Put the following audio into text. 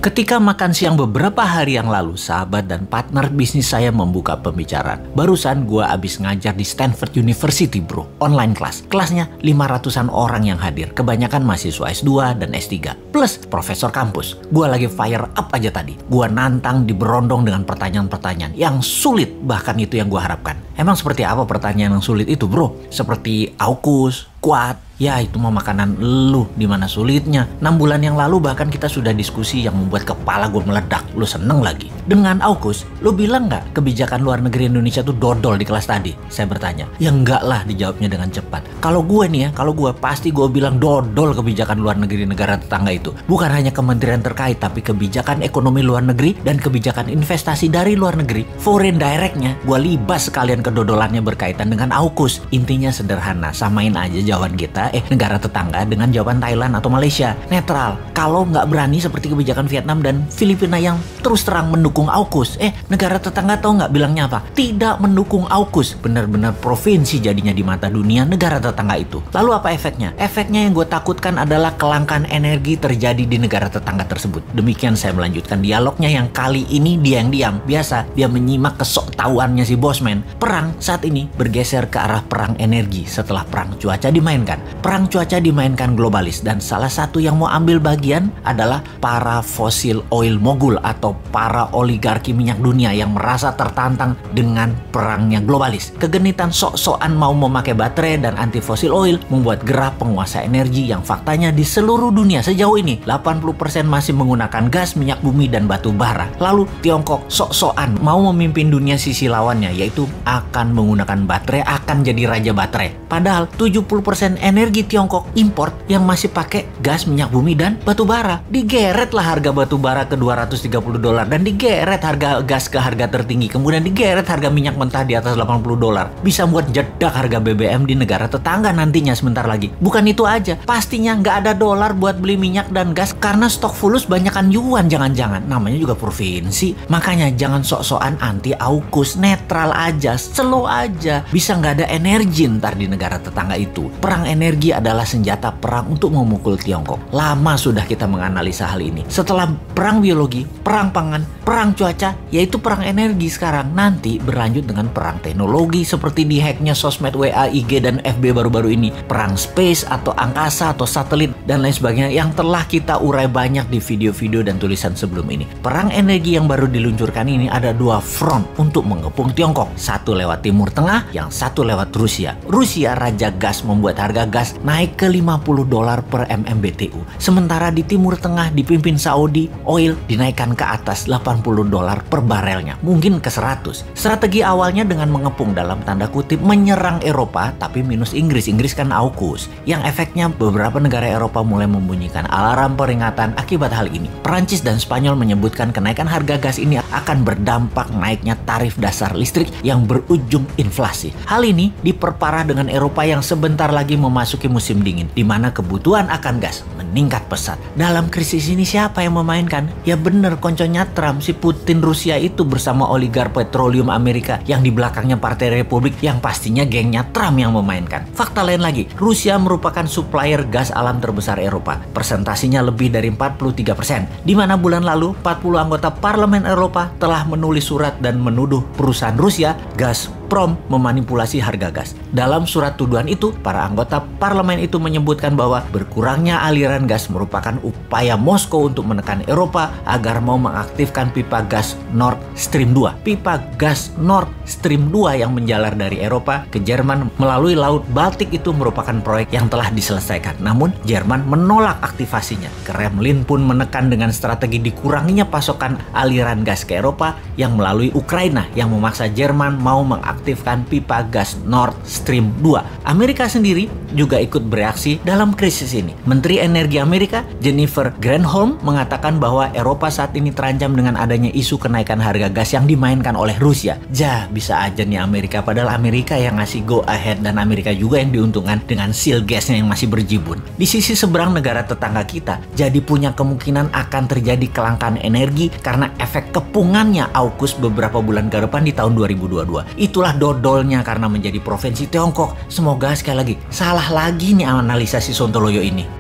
Ketika makan siang beberapa hari yang lalu, sahabat dan partner bisnis saya membuka pembicaraan. Barusan gue abis ngajar di Stanford University bro, online kelas. Kelasnya 500-an orang yang hadir, kebanyakan mahasiswa S2 dan S3, plus profesor kampus. Gue lagi fire up aja tadi. Gue nantang diberondong dengan pertanyaan-pertanyaan yang sulit, bahkan itu yang gue harapkan. Emang seperti apa pertanyaan yang sulit itu bro? Seperti AUKUS, kuat, ya itu mah makanan lu, dimana sulitnya. 6 bulan yang lalu bahkan kita sudah diskusi yang membuat kepala gue meledak. Lu seneng lagi. Dengan AUKUS, lu bilang nggak kebijakan luar negeri Indonesia tuh dodol di kelas tadi? Saya bertanya. Ya enggak lah, dijawabnya dengan cepat. Kalau gue nih ya, kalau gue pasti gue bilang dodol kebijakan luar negeri negara tetangga itu. Bukan hanya kementerian terkait, tapi kebijakan ekonomi luar negeri dan kebijakan investasi dari luar negeri. Foreign directnya, gue libas sekalian kedodolannya berkaitan dengan AUKUS. Intinya sederhana, samain aja jawaban kita, negara tetangga dengan jawaban Thailand atau Malaysia. Netral. Kalau nggak berani seperti kebijakan Vietnam dan Filipina yang terus terang mendukung AUKUS. Negara tetangga tahu nggak bilangnya apa? Tidak mendukung AUKUS. Benar-benar provinsi jadinya di mata dunia negara tetangga itu. Lalu apa efeknya? Efeknya yang gue takutkan adalah kelangkaan energi terjadi di negara tetangga tersebut. Demikian saya melanjutkan dialognya yang kali ini dia yang diam. Biasa dia menyimak kesoktahuannya si bosman. Perang saat ini bergeser ke arah perang energi setelah perang cuaca dimainkan. Perang cuaca dimainkan globalis dan salah satu yang mau ambil bagian adalah para fossil oil mogul atau para oligarki minyak dunia yang merasa tertantang dengan perangnya globalis. Kegenitan sok-sokan mau memakai baterai dan anti fossil oil membuat gerah penguasa energi yang faktanya di seluruh dunia sejauh ini 80% masih menggunakan gas, minyak bumi, dan batu bara. Lalu Tiongkok sok-sokan mau memimpin dunia sisi lawannya, yaitu akan menggunakan baterai, akan jadi raja baterai. Padahal 70% energi Tiongkok import yang masih pakai gas, minyak bumi, dan batu bara. Digeret lah harga batu bara ke $230 dan digeret harga gas ke harga tertinggi, kemudian digeret harga minyak mentah di atas $80. Bisa buat jedak harga BBM di negara tetangga nantinya sebentar lagi. Bukan itu aja, pastinya nggak ada dolar buat beli minyak dan gas karena stok fulus banyakan yuan jangan-jangan. Namanya juga provinsi. Makanya jangan sok-sokan anti AUKUS, netral aja, slow aja. Bisa nggak ada energi ntar di negara tetangga itu. Perang energi adalah senjata perang untuk memukul Tiongkok. Lama sudah kita menganalisa hal ini. Setelah perang biologi, perang pangan, perang cuaca, yaitu perang energi sekarang. Nanti berlanjut dengan perang teknologi seperti dihacknya sosmed WA, IG, dan FB baru-baru ini. Perang space atau angkasa atau satelit dan lain sebagainya yang telah kita urai banyak di video-video dan tulisan sebelum ini. Perang energi yang baru diluncurkan ini ada 2 front untuk mengepung Tiongkok. Satu lewat Timur Tengah, yang satu lewat Rusia. Rusia raja gas membuat harga gas naik ke $50 per MMBTU. Sementara di Timur Tengah dipimpin Saudi, oil dinaikkan ke atas $80 per barelnya. Mungkin ke 100. Strategi awalnya dengan mengepung dalam tanda kutip menyerang Eropa tapi minus Inggris. Inggris kan AUKUS. Yang efeknya beberapa negara Eropa mulai membunyikan alarm peringatan akibat hal ini. Perancis dan Spanyol menyebutkan kenaikan harga gas ini akan berdampak naiknya tarif dasar listrik yang berujung inflasi. Hal ini diperparah dengan Eropa yang sebentar lagi memasuki musim dingin, di mana kebutuhan akan gas meningkat pesat. Dalam krisis ini siapa yang memainkan? Ya bener, konconya Trump, si Putin Rusia itu bersama oligar petroleum Amerika yang di belakangnya Partai Republik yang pastinya gengnya Trump yang memainkan. Fakta lain lagi, Rusia merupakan supplier gas alam terbesar Eropa. Persentasinya lebih dari 43%. Di mana bulan lalu 40 anggota Parlemen Eropa telah menulis surat dan menuduh perusahaan Rusia Gazprom memanipulasi harga gas. Dalam surat tuduhan itu, para anggota parlemen itu menyebutkan bahwa berkurangnya aliran gas merupakan upaya Moskow untuk menekan Eropa agar mau mengaktifkan pipa gas Nord Stream 2. Pipa gas Nord Stream 2 yang menjalar dari Eropa ke Jerman melalui Laut Baltik itu merupakan proyek yang telah diselesaikan. Namun, Jerman menolak aktivasinya. Kremlin pun menekan dengan strategi dikuranginya pasokan aliran gas ke Eropa yang melalui Ukraina yang memaksa Jerman mau mengaktifkan pipa gas Nord Stream 2. Amerika sendiri juga ikut bereaksi dalam krisis ini. Menteri Energi Amerika Jennifer Granholm mengatakan bahwa Eropa saat ini terancam dengan adanya isu kenaikan harga gas yang dimainkan oleh Rusia. Bisa aja nih Amerika, padahal Amerika yang ngasih go ahead dan Amerika juga yang diuntungkan dengan seal gasnya yang masih berjibun. Di sisi seberang negara tetangga kita jadi punya kemungkinan akan terjadi kelangkaan energi karena efek kepungannya AUKUS beberapa bulan ke depan di tahun 2022. Itulah dodolnya karena menjadi provinsi Tiongkok. Semoga sekali lagi salah lagi nih analisa si Sontoloyo ini.